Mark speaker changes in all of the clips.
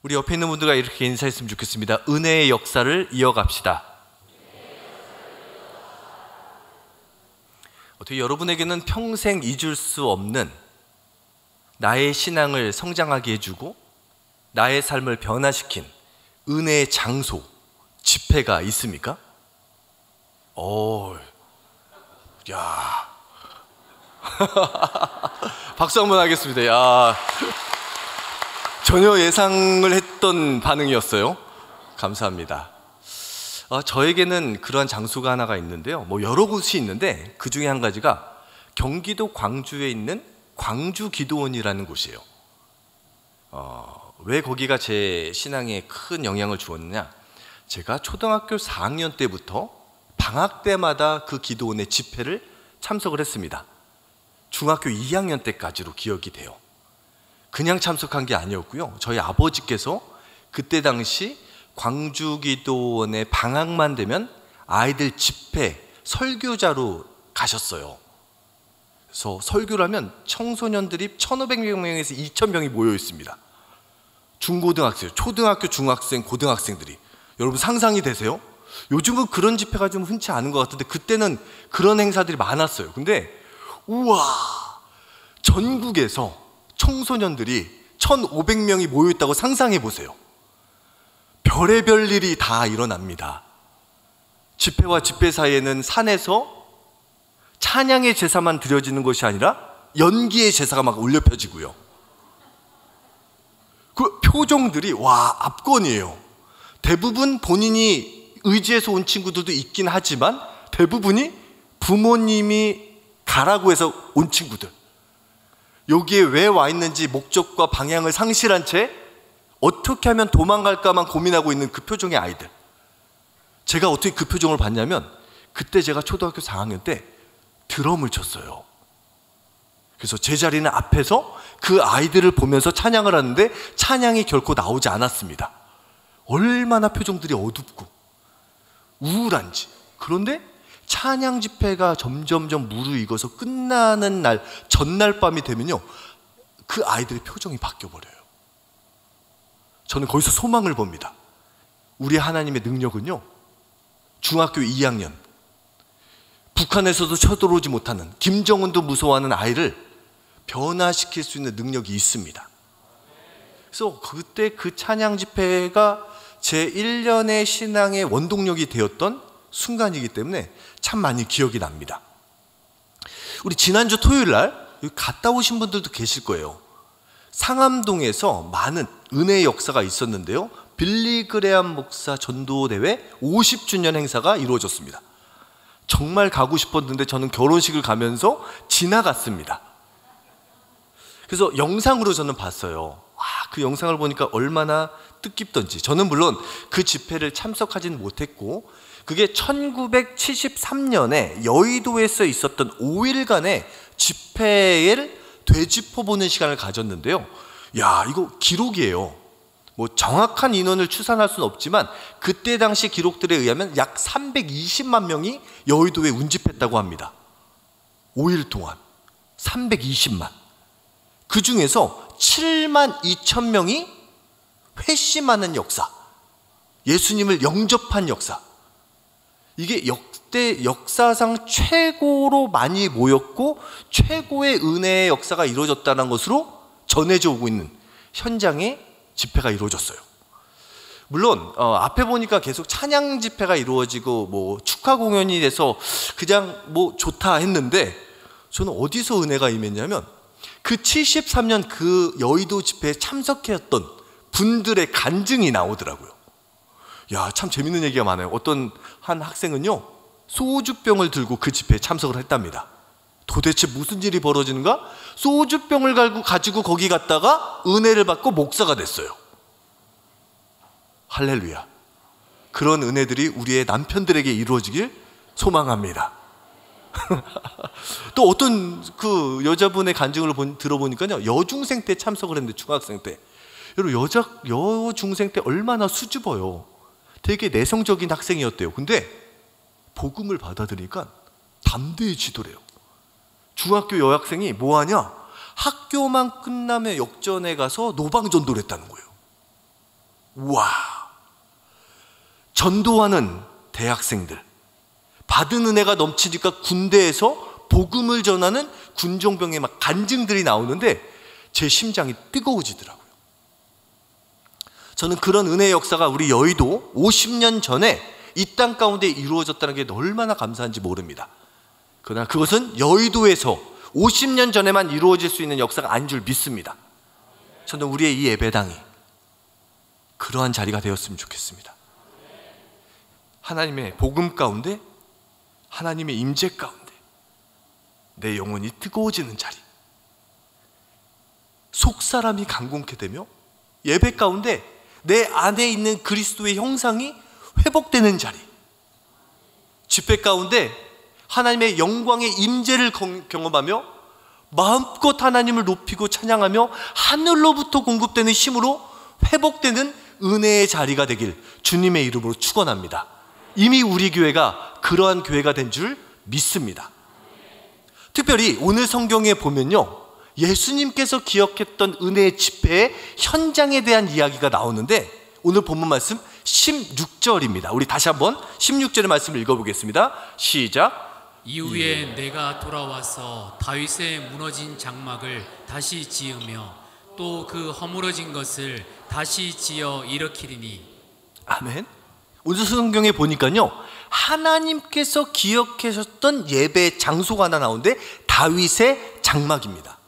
Speaker 1: 우리 옆에 있는 분들과 이렇게 인사했으면 좋겠습니다. 은혜의 역사를 이어갑시다. 어떻게 여러분에게는 평생 잊을 수 없는 나의 신앙을 성장하게 해주고 나의 삶을 변화시킨 은혜의 장소, 집회가 있습니까? 야, 박수 한번 하겠습니다. 야, 전혀 예상을 했던 반응이었어요. 감사합니다. 저에게는 그러한 장소가 하나가 있는데요. 여러 곳이 있는데 그 중에 한 가지가 경기도 광주에 있는 광주기도원이라는 곳이에요. 왜 거기가 제 신앙에 큰 영향을 주었느냐? 제가 초등학교 4학년 때부터 방학 때마다 그 기도원의 집회를 참석을 했습니다. 중학교 2학년 때까지로 기억이 돼요. 그냥 참석한 게 아니었고요. 저희 아버지께서 그때 당시 광주기도원에 방학만 되면 아이들 집회 설교자로 가셨어요. 그래서 설교를 하면 청소년들이 1,500명에서 2,000명이 모여 있습니다. 중고등학생, 초등학교, 중학생, 고등학생들이. 여러분 상상이 되세요? 요즘은 그런 집회가 좀 흔치 않은 것 같은데 그때는 그런 행사들이 많았어요. 근데 우와, 전국에서 청소년들이 1,500명이 모여 있다고 상상해 보세요. 별의별 일이 다 일어납니다. 집회와 집회 사이에는 산에서 찬양의 제사만 드려지는 것이 아니라 연기의 제사가 막 울려 펴지고요. 그 표정들이 압권이에요. 대부분 본인이 의지해서 온 친구들도 있긴 하지만 대부분이 부모님이 가라고 해서 온 친구들. 여기에 왜 와 있는지 목적과 방향을 상실한 채 어떻게 하면 도망갈까만 고민하고 있는 그 표정의 아이들. 제가 어떻게 그 표정을 봤냐면 그때 제가 초등학교 4학년 때 드럼을 쳤어요. 그래서 제 자리는 앞에서 그 아이들을 보면서 찬양을 하는데 찬양이 결코 나오지 않았습니다. 얼마나 표정들이 어둡고 우울한지. 그런데 찬양 집회가 점점점 무르익어서 끝나는 날, 전날 밤이 되면요, 그 아이들의 표정이 바뀌어버려요. 저는 거기서 소망을 봅니다. 우리 하나님의 능력은요, 중학교 2학년, 북한에서도 쳐들어오지 못하는, 김정은도 무서워하는 아이를 변화시킬 수 있는 능력이 있습니다. 그래서 그때 그 찬양 집회가 제 1년의 신앙의 원동력이 되었던 순간이기 때문에 참 많이 기억이 납니다. 우리 지난주 토요일 날 여기 갔다 오신 분들도 계실 거예요. 상암동에서 많은 은혜의 역사가 있었는데요, 빌리그레암 목사 전도대회 50주년 행사가 이루어졌습니다. 정말 가고 싶었는데 저는 결혼식을 가면서 지나갔습니다. 그래서 영상으로 저는 봤어요. 그 영상을 보니까 얼마나 뜻깊던지. 저는 물론 그 집회를 참석하지는 못했고 그게 1973년에 여의도에서 있었던 5일간의 집회를 되짚어보는 시간을 가졌는데요. 이거 기록이에요. 정확한 인원을 추산할 수는 없지만 그때 당시 기록들에 의하면 약 320만 명이 여의도에 운집했다고 합니다. 5일 동안 320만. 그 중에서 7만 2천 명이 회심하는 역사, 예수님을 영접한 역사. 이게 역대 역사상 최고로 많이 모였고 최고의 은혜의 역사가 이루어졌다는 것으로 전해져 오고 있는 현장의 집회가 이루어졌어요. 물론 앞에 보니까 계속 찬양 집회가 이루어지고 축하 공연이 돼서 그냥 좋다 했는데 저는 어디서 은혜가 임했냐면 그 73년 그 여의도 집회에 참석했던 분들의 간증이 나오더라고요. 참 재밌는 얘기가 많아요. 어떤 한 학생은요, 소주병을 들고 그 집회에 참석을 했답니다. 도대체 무슨 일이 벌어지는가? 소주병을 가지고 거기 갔다가 은혜를 받고 목사가 됐어요. 할렐루야. 그런 은혜들이 우리의 남편들에게 이루어지길 소망합니다. 또 어떤 그 여자분의 간증을 들어보니까요, 여중생 때 참석을 했는데, 중학생 때. 여러분, 여중생 때 얼마나 수줍어요. 되게 내성적인 학생이었대요. 근데 복음을 받아들이니까 담대해지더래요. 중학교 여학생이 뭐하냐? 학교만 끝나면 역전에 가서 노방전도를 했다는 거예요. 와, 전도하는 대학생들, 받은 은혜가 넘치니까 군대에서 복음을 전하는 군종병의 막 간증들이 나오는데 제 심장이 뜨거워지더라고요. 저는 그런 은혜의 역사가 우리 여의도 50년 전에 이 땅 가운데 이루어졌다는 게 얼마나 감사한지 모릅니다. 그러나 그것은 여의도에서 50년 전에만 이루어질 수 있는 역사가 아닌 줄 믿습니다. 저는 우리의 이 예배당이 그러한 자리가 되었으면 좋겠습니다. 하나님의 복음 가운데, 하나님의 임재 가운데 내 영혼이 뜨거워지는 자리, 속사람이 강건케 되며 예배 가운데 내 안에 있는 그리스도의 형상이 회복되는 자리, 집회 가운데 하나님의 영광의 임재를 경험하며 마음껏 하나님을 높이고 찬양하며 하늘로부터 공급되는 힘으로 회복되는 은혜의 자리가 되길 주님의 이름으로 축원합니다. 이미 우리 교회가 그러한 교회가 된 줄 믿습니다. 특별히 오늘 성경에 보면요, 예수님께서 기억했던 은혜의 집회의 현장에 대한 이야기가 나오는데 오늘 본문 말씀 16절입니다. 우리 다시 한번 16절의 말씀을 읽어보겠습니다. 시작.
Speaker 2: 이후에 내가 돌아와서 다윗의 무너진 장막을 다시 지으며 또 그 허물어진 것을 다시 지어 일으키리니.
Speaker 1: 아멘. 오늘 성경에 보니까요, 하나님께서 기억하셨던 예배 장소가 하나 나오는데 다윗의 장막입니다.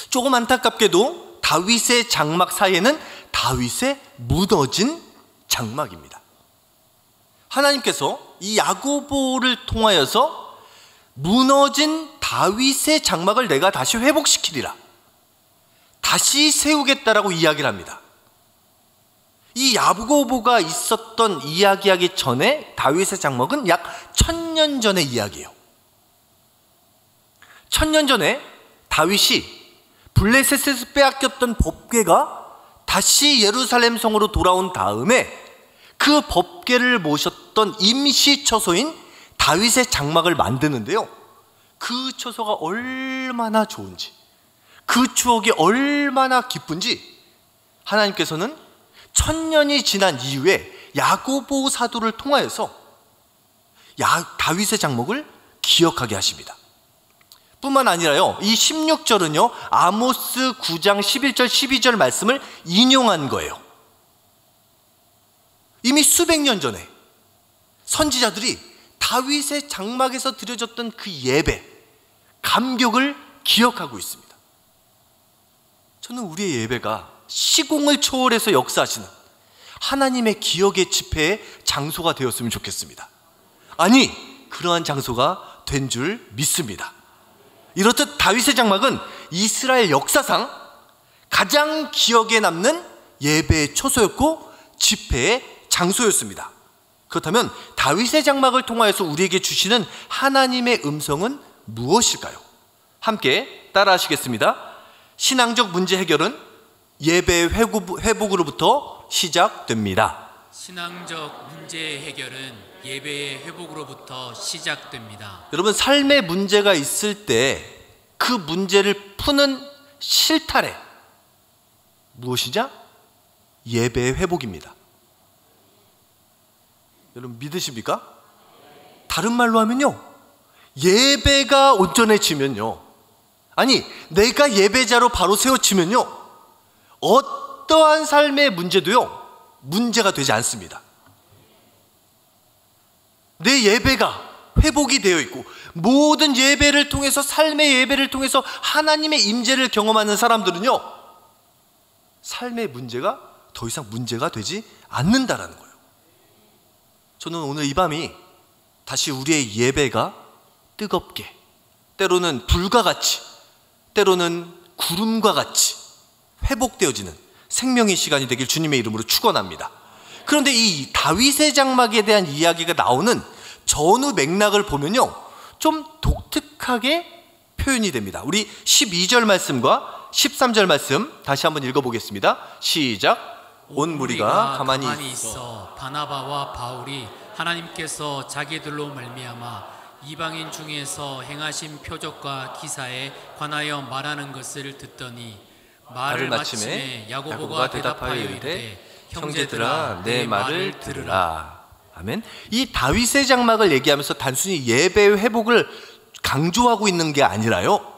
Speaker 1: 조금 안타깝게도 다윗의 장막 사이에는 다윗의 무너진 장막입니다. 하나님께서 이 야고보를 통하여서 무너진 다윗의 장막을 내가 다시 회복시키리라, 다시 세우겠다라고 이야기를 합니다. 이 야고보가 있었던 이야기하기 전에 다윗의 장막은 약 1000년 전의 이야기예요. 1000년 전에 다윗이 블레셋에서 빼앗겼던 법궤가 다시 예루살렘 성으로 돌아온 다음에 그 법궤를 모셨던 임시 처소인 다윗의 장막을 만드는데요, 그 처소가 얼마나 좋은지, 그 추억이 얼마나 기쁜지 하나님께서는 1000년이 지난 이후에 야고보 사도를 통하여서 다윗의 장막을 기억하게 하십니다. 뿐만 아니라요, 이 16절은요 아모스 9장 11절 12절 말씀을 인용한 거예요. 이미 수백 년 전에 선지자들이 다윗의 장막에서 드려졌던 그 예배, 감격을 기억하고 있습니다. 저는 우리의 예배가 시공을 초월해서 역사하시는 하나님의 기억의 집회의 장소가 되었으면 좋겠습니다. 아니, 그러한 장소가 된 줄 믿습니다. 이렇듯 다윗의 장막은 이스라엘 역사상 가장 기억에 남는 예배의 초소였고 집회의 장소였습니다. 그렇다면 다윗의 장막을 통하여서 우리에게 주시는 하나님의 음성은 무엇일까요? 함께 따라하시겠습니다. 신앙적 문제 해결은 예배의 회복으로부터 시작됩니다.
Speaker 2: 신앙적 문제 해결은 예배의 회복으로부터 시작됩니다.
Speaker 1: 여러분, 삶의 문제가 있을 때 그 문제를 푸는 실타래 무엇이냐? 예배의 회복입니다. 여러분 믿으십니까? 다른 말로 하면요, 예배가 온전해지면요, 아니 내가 예배자로 바로 세워지면요, 어떠한 삶의 문제도요 문제가 되지 않습니다. 내 예배가 회복이 되어 있고 모든 예배를 통해서, 삶의 예배를 통해서 하나님의 임재를 경험하는 사람들은요, 삶의 문제가 더 이상 문제가 되지 않는다라는 거예요. 저는 오늘 이 밤이 다시 우리의 예배가 뜨겁게, 때로는 불과 같이, 때로는 구름과 같이 회복되어지는 생명의 시간이 되길 주님의 이름으로 축원합니다. 그런데 이 다윗의 장막에 대한 이야기가 나오는 전후 맥락을 보면요, 좀 독특하게 표현이 됩니다. 우리 12절 말씀과 13절 말씀 다시 한번 읽어보겠습니다. 시작. 온 무리가 가만히
Speaker 2: 있어 바나바와 바울이 하나님께서 자기들로 말미암아 이방인 중에서 행하신 표적과 기사에 관하여 말하는 것을 듣더니 말을 마침에 야고보가 대답하여 이르되
Speaker 1: 형제들아 내 말을 들으라. 아멘. 이 다윗의 장막을 얘기하면서 단순히 예배 회복을 강조하고 있는 게 아니라요,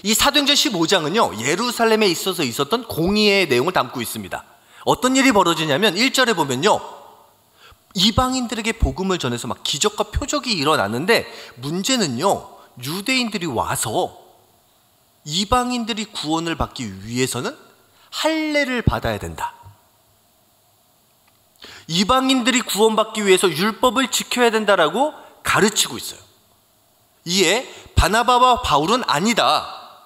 Speaker 1: 이 사도행전 15장은요 예루살렘에 있어서 있었던 공의의 내용을 담고 있습니다. 어떤 일이 벌어지냐면 1절에 보면요, 이방인들에게 복음을 전해서 막 기적과 표적이 일어났는데, 문제는요 유대인들이 와서 이방인들이 구원을 받기 위해서는 할례를 받아야 된다. 이방인들이 구원받기 위해서 율법을 지켜야 된다라고 가르치고 있어요. 이에 바나바와 바울은 아니다.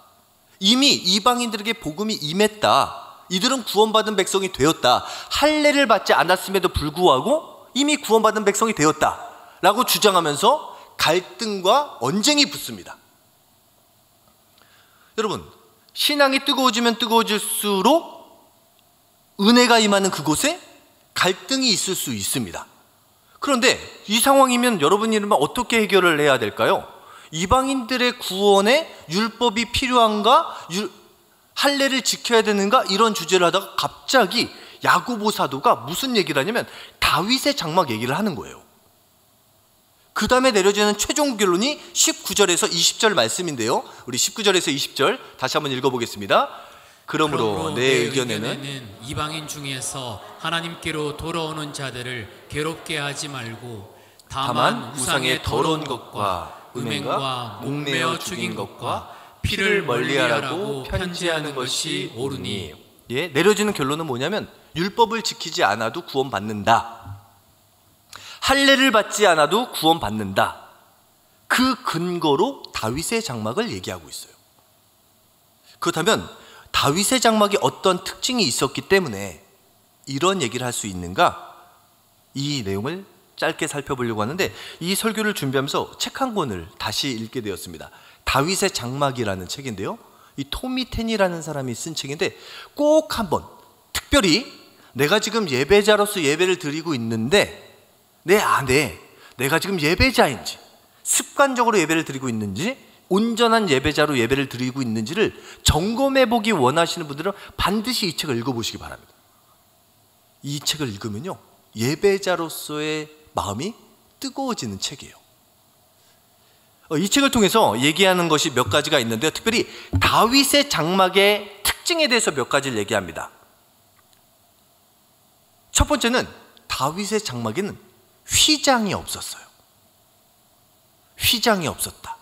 Speaker 1: 이미 이방인들에게 복음이 임했다. 이들은 구원받은 백성이 되었다. 할례를 받지 않았음에도 불구하고 이미 구원받은 백성이 되었다 라고 주장하면서 갈등과 언쟁이 붙습니다. 여러분, 신앙이 뜨거워지면 뜨거워질수록 은혜가 임하는 그곳에 갈등이 있을 수 있습니다. 그런데 이 상황이면 여러분이라면 어떻게 해결을 해야 될까요? 이방인들의 구원에 율법이 필요한가? 할례를 지켜야 되는가? 이런 주제를 하다가 갑자기 야고보 사도가 무슨 얘기를 하냐면 다윗의 장막 얘기를 하는 거예요. 그 다음에 내려지는 최종 결론이 19절에서 20절 말씀인데요, 우리 19절에서 20절 다시 한번 읽어보겠습니다. 그러므로 내 의견에는
Speaker 2: 이방인 중에서 하나님께로 돌아오는 자들을 괴롭게 하지 말고 다만 우상의 더러운 것과 음행과 목매어 죽인 것과 피를 멀리하라고 편지하는 것이 옳으니.
Speaker 1: 예, 내려지는 결론은 뭐냐면 율법을 지키지 않아도 구원받는다, 할례를 받지 않아도 구원받는다. 그 근거로 다윗의 장막을 얘기하고 있어요. 그렇다면 다윗의 장막에 어떤 특징이 있었기 때문에 이런 얘기를 할 수 있는가? 이 내용을 짧게 살펴보려고 하는데, 이 설교를 준비하면서 책 한 권을 다시 읽게 되었습니다. 다윗의 장막이라는 책인데요, 이 토미 텐이라는 사람이 쓴 책인데 꼭 한번, 특별히 내가 지금 예배자로서 예배를 드리고 있는데 내 안에 내가 지금 예배자인지, 습관적으로 예배를 드리고 있는지, 온전한 예배자로 예배를 드리고 있는지를 점검해 보기 원하시는 분들은 반드시 이 책을 읽어보시기 바랍니다. 이 책을 읽으면요 예배자로서의 마음이 뜨거워지는 책이에요. 이 책을 통해서 얘기하는 것이 몇 가지가 있는데요, 특별히 다윗의 장막의 특징에 대해서 몇 가지를 얘기합니다. 첫 번째는 다윗의 장막에는 휘장이 없었어요. 휘장이 없었다.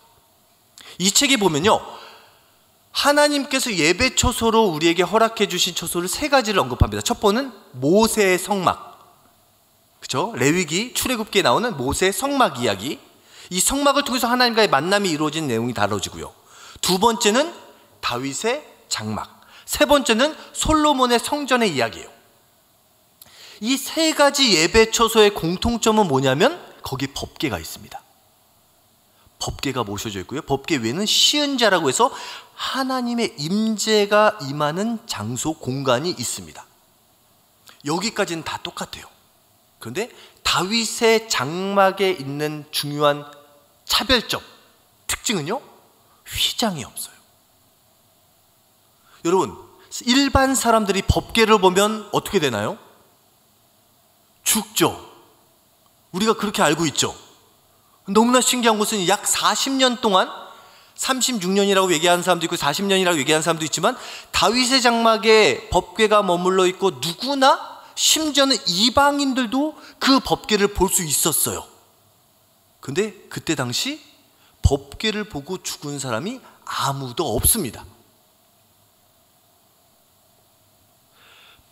Speaker 1: 이 책에 보면요, 하나님께서 예배 초소로 우리에게 허락해 주신 초소를 세 가지를 언급합니다. 첫 번은 모세의 성막, 그렇죠? 레위기 출애굽기에 나오는 모세의 성막 이야기, 이 성막을 통해서 하나님과의 만남이 이루어진 내용이 다뤄지고요. 두 번째는 다윗의 장막, 세 번째는 솔로몬의 성전의 이야기예요. 이 세 가지 예배 초소의 공통점은 뭐냐면 거기 법궤가 있습니다. 법궤가 모셔져 있고요, 법궤 외에는 시은자라고 해서 하나님의 임재가 임하는 장소, 공간이 있습니다. 여기까지는 다 똑같아요. 그런데 다윗의 장막에 있는 중요한 차별점, 특징은요, 휘장이 없어요. 여러분, 일반 사람들이 법궤를 보면 어떻게 되나요? 죽죠. 우리가 그렇게 알고 있죠. 너무나 신기한 것은 약 40년 동안, 36년이라고 얘기하는 사람도 있고 40년이라고 얘기하는 사람도 있지만, 다윗의 장막에 법궤가 머물러 있고 누구나, 심지어는 이방인들도 그 법궤를 볼 수 있었어요. 근데 그때 당시 법궤를 보고 죽은 사람이 아무도 없습니다.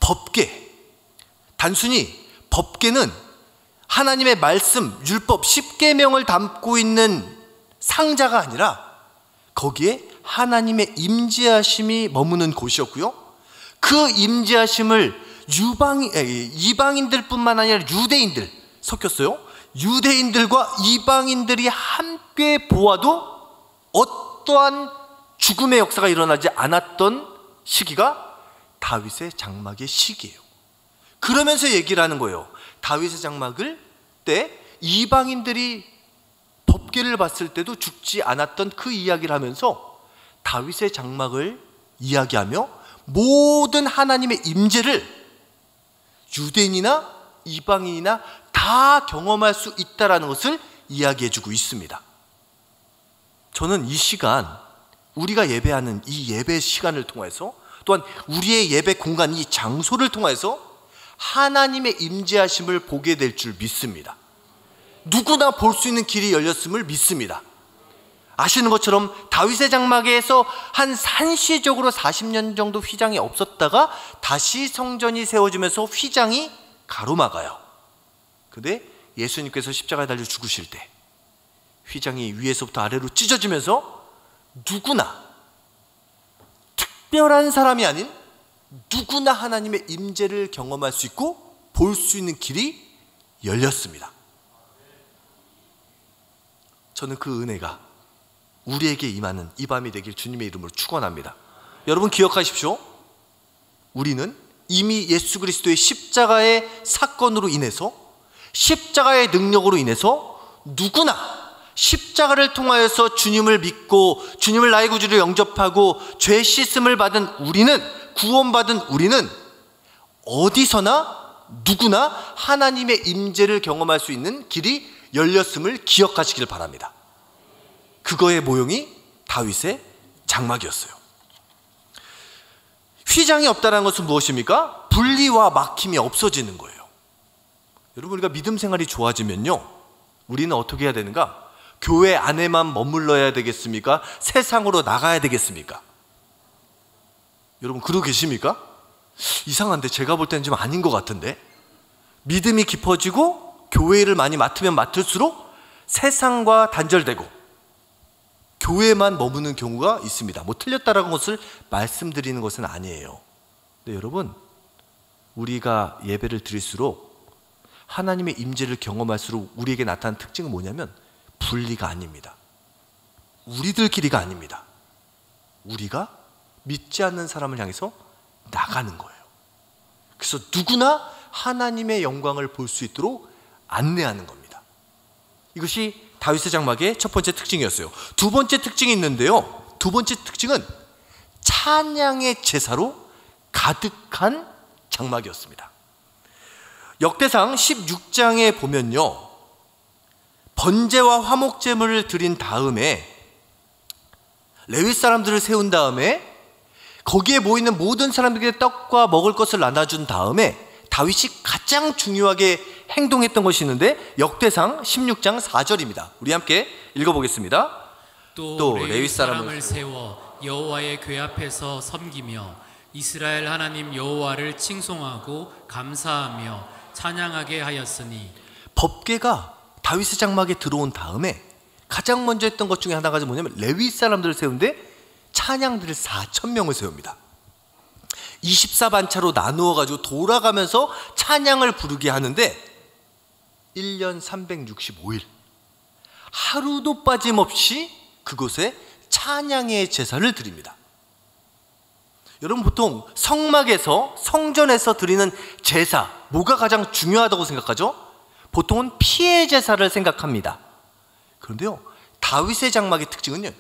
Speaker 1: 법궤, 단순히 법궤는 하나님의 말씀, 율법, 10계명을 담고 있는 상자가 아니라 거기에 하나님의 임재하심이 머무는 곳이었고요, 그 임재하심을 이방인들 뿐만 아니라 유대인들 섞였어요. 유대인들과 이방인들이 함께 보아도 어떠한 죽음의 역사가 일어나지 않았던 시기가 다윗의 장막의 시기예요. 그러면서 얘기를 하는 거예요. 다윗의 장막을 때 이방인들이 법궤를 봤을 때도 죽지 않았던 그 이야기를 하면서 다윗의 장막을 이야기하며 모든 하나님의 임재를 유대인이나 이방인이나 다 경험할 수 있다는 것을 이야기해주고 있습니다. 저는 이 시간, 우리가 예배하는 이 예배 시간을 통해서, 또한 우리의 예배 공간, 이 장소를 통해서 하나님의 임재하심을 보게 될 줄 믿습니다. 누구나 볼 수 있는 길이 열렸음을 믿습니다. 아시는 것처럼 다윗의 장막에서 한시적으로 40년 정도 휘장이 없었다가 다시 성전이 세워지면서 휘장이 가로막아요. 근데 예수님께서 십자가에 달려 죽으실 때 휘장이 위에서부터 아래로 찢어지면서 누구나, 특별한 사람이 아닌 누구나 하나님의 임재를 경험할 수 있고 볼 수 있는 길이 열렸습니다. 저는 그 은혜가 우리에게 임하는 이 밤이 되길 주님의 이름으로 축원합니다. 여러분 기억하십시오. 우리는 이미 예수 그리스도의 십자가의 사건으로 인해서, 십자가의 능력으로 인해서 누구나 십자가를 통하여서 주님을 믿고 주님을 나의 구주로 영접하고 죄 씻음을 받은 우리는, 구원받은 우리는 어디서나 누구나 하나님의 임재를 경험할 수 있는 길이 열렸음을 기억하시길 바랍니다. 그거의 모형이 다윗의 장막이었어요. 휘장이 없다는 것은 무엇입니까? 분리와 막힘이 없어지는 거예요. 여러분, 우리가 믿음 생활이 좋아지면요, 우리는 어떻게 해야 되는가? 교회 안에만 머물러야 되겠습니까? 세상으로 나가야 되겠습니까? 여러분 그러고 계십니까? 이상한데 제가 볼 때는 좀 아닌 것 같은데, 믿음이 깊어지고 교회를 많이 맡으면 맡을수록 세상과 단절되고 교회만 머무는 경우가 있습니다. 뭐 틀렸다라는 것을 말씀드리는 것은 아니에요. 근데 여러분, 우리가 예배를 드릴수록 하나님의 임재를 경험할수록 우리에게 나타나는 특징은 뭐냐면 분리가 아닙니다. 우리들끼리가 아닙니다. 우리가 믿지 않는 사람을 향해서 나가는 거예요. 그래서 누구나 하나님의 영광을 볼 수 있도록 안내하는 겁니다. 이것이 다윗의 장막의 첫 번째 특징이었어요. 두 번째 특징이 있는데요, 두 번째 특징은 찬양의 제사로 가득한 장막이었습니다. 역대상 16장에 보면요, 번제와 화목제물을 드린 다음에 레위 사람들을 세운 다음에 거기에 모이는 모든 사람들에게 떡과 먹을 것을 나눠준 다음에 다윗이 가장 중요하게 행동했던 것이 있는데 역대상 16장 4절입니다. 우리 함께 읽어보겠습니다.
Speaker 2: 또 레위 사람을 세워 여호와의 궤 앞에서 섬기며 이스라엘 하나님 여호와를 칭송하고 감사하며 찬양하게 하였으니.
Speaker 1: 법궤가 다윗의 장막에 들어온 다음에 가장 먼저 했던 것 중에 하나가 뭐냐면 레위 사람들을 세운데 찬양들을 4,000명을 세웁니다. 24반차로 나누어 가지고 돌아가면서 찬양을 부르게 하는데 1년 365일 하루도 빠짐없이 그곳에 찬양의 제사를 드립니다. 여러분, 보통 성막에서, 성전에서 드리는 제사, 뭐가 가장 중요하다고 생각하죠? 보통은 피의 제사를 생각합니다. 그런데요, 다윗의 장막의 특징은요,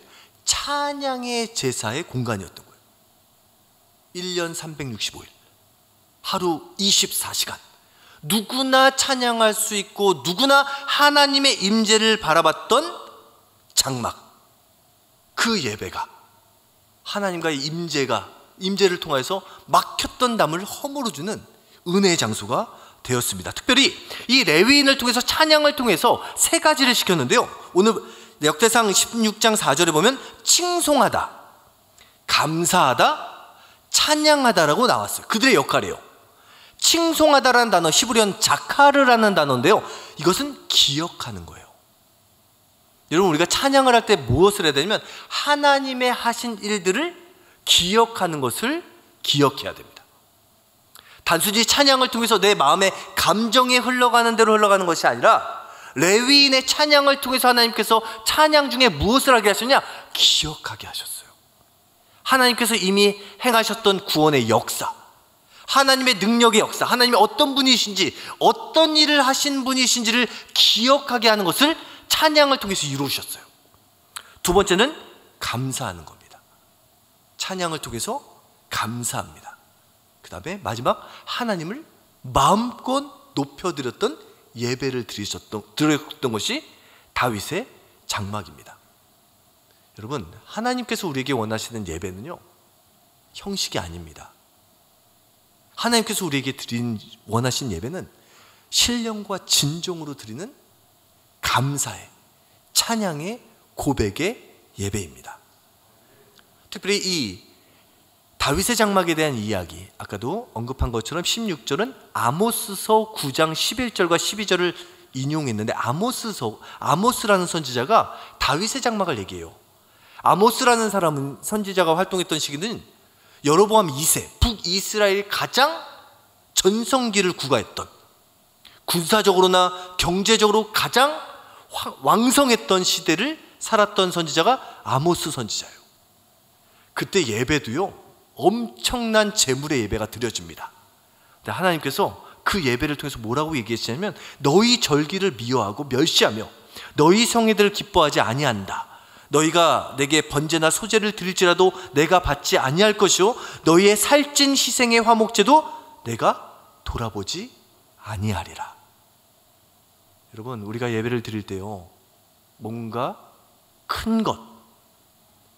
Speaker 1: 찬양의 제사의 공간이었던 거예요. 1년 365일 하루 24시간 누구나 찬양할 수 있고 누구나 하나님의 임재를 바라봤던 장막, 그 예배가 하나님과의 임재를 통해서 막혔던 담을 허물어주는 은혜의 장소가 되었습니다. 특별히 이 레위인을 통해서, 찬양을 통해서 세 가지를 시켰는데요, 오늘 역대상 16장 4절에 보면 칭송하다, 감사하다, 찬양하다라고 나왔어요. 그들의 역할이에요. 칭송하다라는 단어, 히브리어는 자카르라는 단어인데요, 이것은 기억하는 거예요. 여러분, 우리가 찬양을 할 때 무엇을 해야 되냐면 하나님의 하신 일들을 기억하는 것을 기억해야 됩니다. 단순히 찬양을 통해서 내 마음의 감정이 흘러가는 대로 흘러가는 것이 아니라 레위인의 찬양을 통해서 하나님께서 찬양 중에 무엇을 하게 하셨냐? 기억하게 하셨어요. 하나님께서 이미 행하셨던 구원의 역사, 하나님의 능력의 역사, 하나님이 어떤 분이신지, 어떤 일을 하신 분이신지를 기억하게 하는 것을 찬양을 통해서 이루셨어요. 두 번째는 감사하는 겁니다. 찬양을 통해서 감사합니다. 그 다음에 마지막, 하나님을 마음껏 높여드렸던 예배를 드렸던 것이 다윗의 장막입니다. 여러분, 하나님께서 우리에게 원하시는 예배는요, 형식이 아닙니다. 하나님께서 우리에게 원하신 예배는 신령과 진정으로 드리는 감사의, 찬양의, 고백의 예배입니다. 특별히 이 다윗의 장막에 대한 이야기, 아까도 언급한 것처럼 16절은 아모스서 9장 11절과 12절을 인용했는데, 아모스라는 선지자가 다윗의 장막을 얘기해요. 아모스라는 사람은, 선지자가 활동했던 시기는 여로보암 2세, 북이스라엘 가장 전성기를 구가했던, 군사적으로나 경제적으로 가장 왕성했던 시대를 살았던 선지자가 아모스 선지자예요. 그때 예배도요, 엄청난 제물의 예배가 드려집니다. 근데 하나님께서 그 예배를 통해서 뭐라고 얘기했냐면, 너희 절기를 미워하고 멸시하며 너희 성회들을 기뻐하지 아니한다. 너희가 내게 번제나 소제를 드릴지라도 내가 받지 아니할 것이요, 너희의 살찐 희생의 화목제도 내가 돌아보지 아니하리라. 여러분, 우리가 예배를 드릴 때요, 뭔가 큰 것,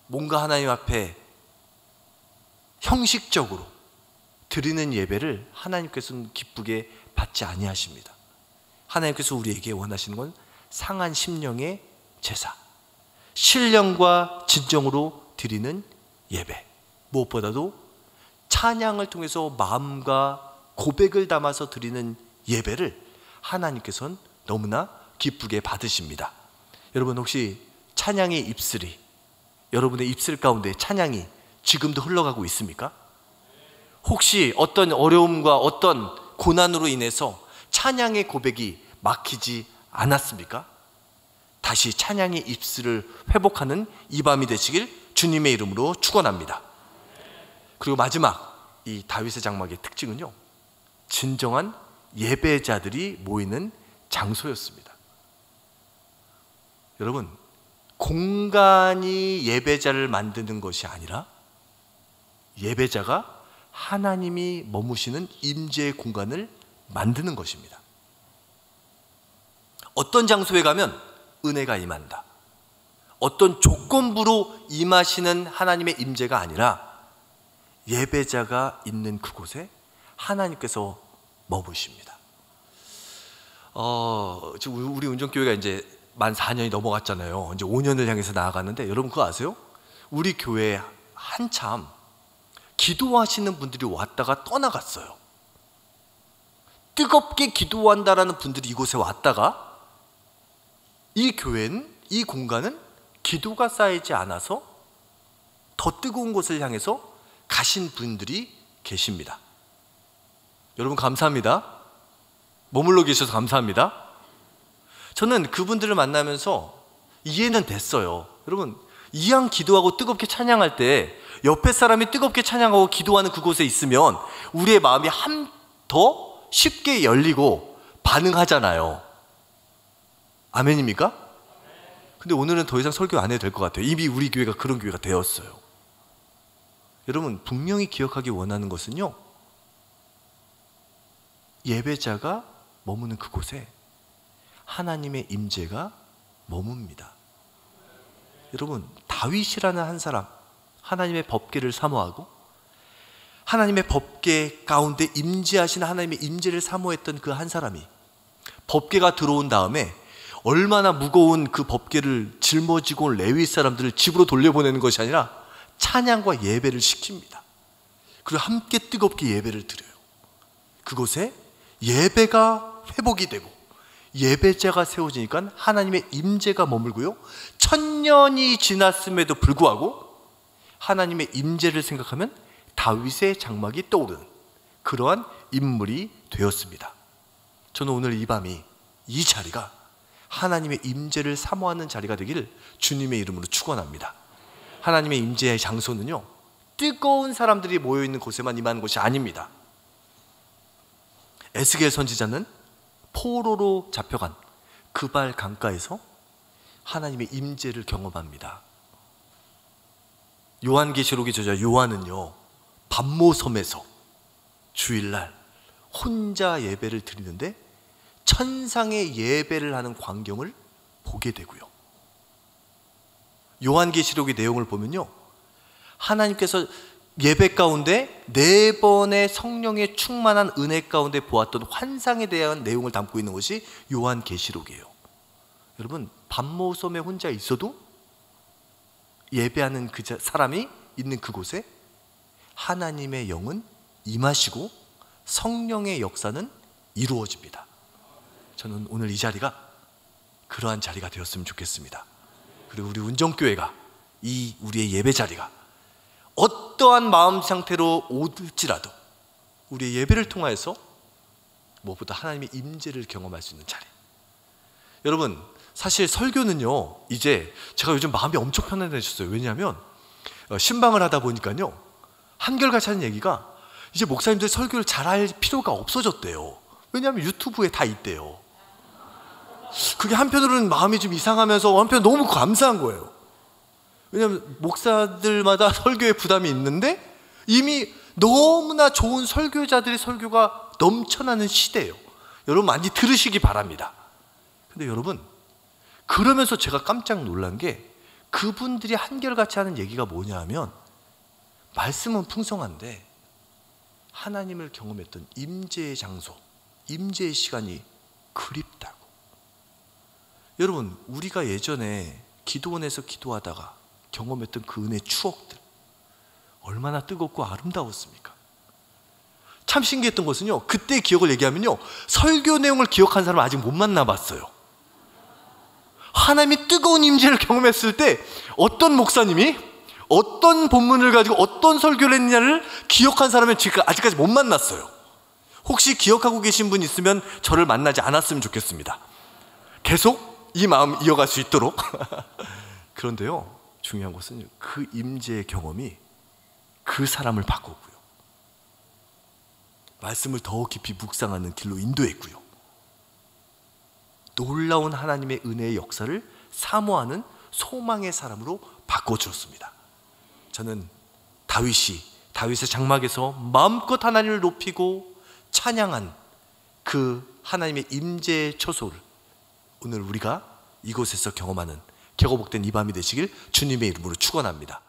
Speaker 1: 뭔가 하나님 앞에 형식적으로 드리는 예배를 하나님께서는 기쁘게 받지 아니하십니다. 하나님께서 우리에게 원하시는 건 상한 심령의 제사, 신령과 진정으로 드리는 예배, 무엇보다도 찬양을 통해서 마음과 고백을 담아서 드리는 예배를 하나님께서는 너무나 기쁘게 받으십니다. 여러분, 혹시 찬양의 입술이, 여러분의 입술 가운데 찬양이 지금도 흘러가고 있습니까? 혹시 어떤 어려움과 어떤 고난으로 인해서 찬양의 고백이 막히지 않았습니까? 다시 찬양의 입술을 회복하는 이 밤이 되시길 주님의 이름으로 축원합니다. 그리고 마지막, 이 다윗의 장막의 특징은요, 진정한 예배자들이 모이는 장소였습니다. 여러분, 공간이 예배자를 만드는 것이 아니라 예배자가 하나님이 머무시는 임재의 공간을 만드는 것입니다. 어떤 장소에 가면 은혜가 임한다, 어떤 조건부로 임하시는 하나님의 임재가 아니라 예배자가 있는 그곳에 하나님께서 머무십니다. 지금 우리 운전교회가 이제 만 4년이 넘어갔잖아요. 이제 5년을 향해서 나아가는데, 여러분 그거 아세요? 우리 교회에 한참 기도하시는 분들이 왔다가 떠나갔어요. 뜨겁게 기도한다라는 분들이 이곳에 왔다가, 이 교회는, 이 공간은 기도가 쌓이지 않아서 더 뜨거운 곳을 향해서 가신 분들이 계십니다. 여러분 감사합니다. 머물러 계셔서 감사합니다. 저는 그분들을 만나면서 이해는 됐어요. 여러분, 이왕 기도하고 뜨겁게 찬양할 때 옆에 사람이 뜨겁게 찬양하고 기도하는 그곳에 있으면 우리의 마음이 더 쉽게 열리고 반응하잖아요. 아멘입니까? 근데 오늘은 더 이상 설교 안 해도 될 것 같아요. 이미 우리 교회가 그런 교회가 되었어요. 여러분, 분명히 기억하기 원하는 것은요, 예배자가 머무는 그곳에 하나님의 임재가 머뭅니다. 여러분, 다윗이라는 한 사람, 하나님의 법궤를 사모하고 하나님의 법궤 가운데 임재하신 하나님의 임재를 사모했던 그 한 사람이 법궤가 들어온 다음에 얼마나 무거운 그 법궤를 짊어지고 온 레위 사람들을 집으로 돌려보내는 것이 아니라 찬양과 예배를 시킵니다. 그리고 함께 뜨겁게 예배를 드려요. 그곳에 예배가 회복이 되고 예배자가 세워지니까 하나님의 임재가 머물고요, 1000년이 지났음에도 불구하고 하나님의 임재를 생각하면 다윗의 장막이 떠오르는 그러한 인물이 되었습니다. 저는 오늘 이 밤이, 이 자리가 하나님의 임재를 사모하는 자리가 되기를 주님의 이름으로 축원합니다. 하나님의 임재의 장소는요, 뜨거운 사람들이 모여있는 곳에만 임하는 곳이 아닙니다. 에스겔 선지자는 포로로 잡혀간 그발 강가에서 하나님의 임재를 경험합니다. 요한계시록의 저자 요한은요, 반모섬에서 주일날 혼자 예배를 드리는데 천상의 예배를 하는 광경을 보게 되고요. 요한계시록의 내용을 보면요, 하나님께서 예배 가운데 4번의 성령의 충만한 은혜 가운데 보았던 환상에 대한 내용을 담고 있는 것이 요한계시록이에요. 여러분, 밤모섬에 혼자 있어도 예배하는 그 사람이 있는 그곳에 하나님의 영은 임하시고 성령의 역사는 이루어집니다. 저는 오늘 이 자리가 그러한 자리가 되었으면 좋겠습니다. 그리고 우리 운정교회가 이 우리의 예배 자리가 어떠한 마음 상태로 올지라도 우리의 예배를 통하여서 무엇보다 하나님의 임재를 경험할 수 있는 자리. 여러분, 사실 설교는요, 이제 제가 요즘 마음이 엄청 편안해졌어요. 왜냐하면 신방을 하다 보니까요, 한결같이 하는 얘기가 이제 목사님들 설교를 잘할 필요가 없어졌대요. 왜냐하면 유튜브에 다 있대요. 그게 한편으로는 마음이 좀 이상하면서 한편 너무 감사한 거예요. 왜냐하면 목사들마다 설교에 부담이 있는데 이미 너무나 좋은 설교자들의 설교가 넘쳐나는 시대예요. 여러분 많이 들으시기 바랍니다. 근데 여러분, 그러면서 제가 깜짝 놀란 게 그분들이 한결같이 하는 얘기가 뭐냐 하면 말씀은 풍성한데 하나님을 경험했던 임재의 장소, 임재의 시간이 그립다고. 여러분, 우리가 예전에 기도원에서 기도하다가 경험했던 그 은혜의 추억들 얼마나 뜨겁고 아름다웠습니까? 참 신기했던 것은요, 그때 기억을 얘기하면요, 설교 내용을 기억한 사람 아직 못 만나봤어요. 하나님이 뜨거운 임재를 경험했을 때 어떤 목사님이 어떤 본문을 가지고 어떤 설교를 했느냐를 기억한 사람은 지금 아직까지 못 만났어요. 혹시 기억하고 계신 분 있으면 저를 만나지 않았으면 좋겠습니다. 계속 이 마음 이어갈 수 있도록. 그런데요, 중요한 것은 그 임재의 경험이 그 사람을 바꿨고요, 말씀을 더 깊이 묵상하는 길로 인도했고요, 놀라운 하나님의 은혜의 역사를 사모하는 소망의 사람으로 바꿔주었습니다. 저는 다윗의 장막에서 마음껏 하나님을 높이고 찬양한 그 하나님의 임재의 초소를 오늘 우리가 이곳에서 경험하는 격어복된 이 밤이 되시길 주님의 이름으로 축원합니다.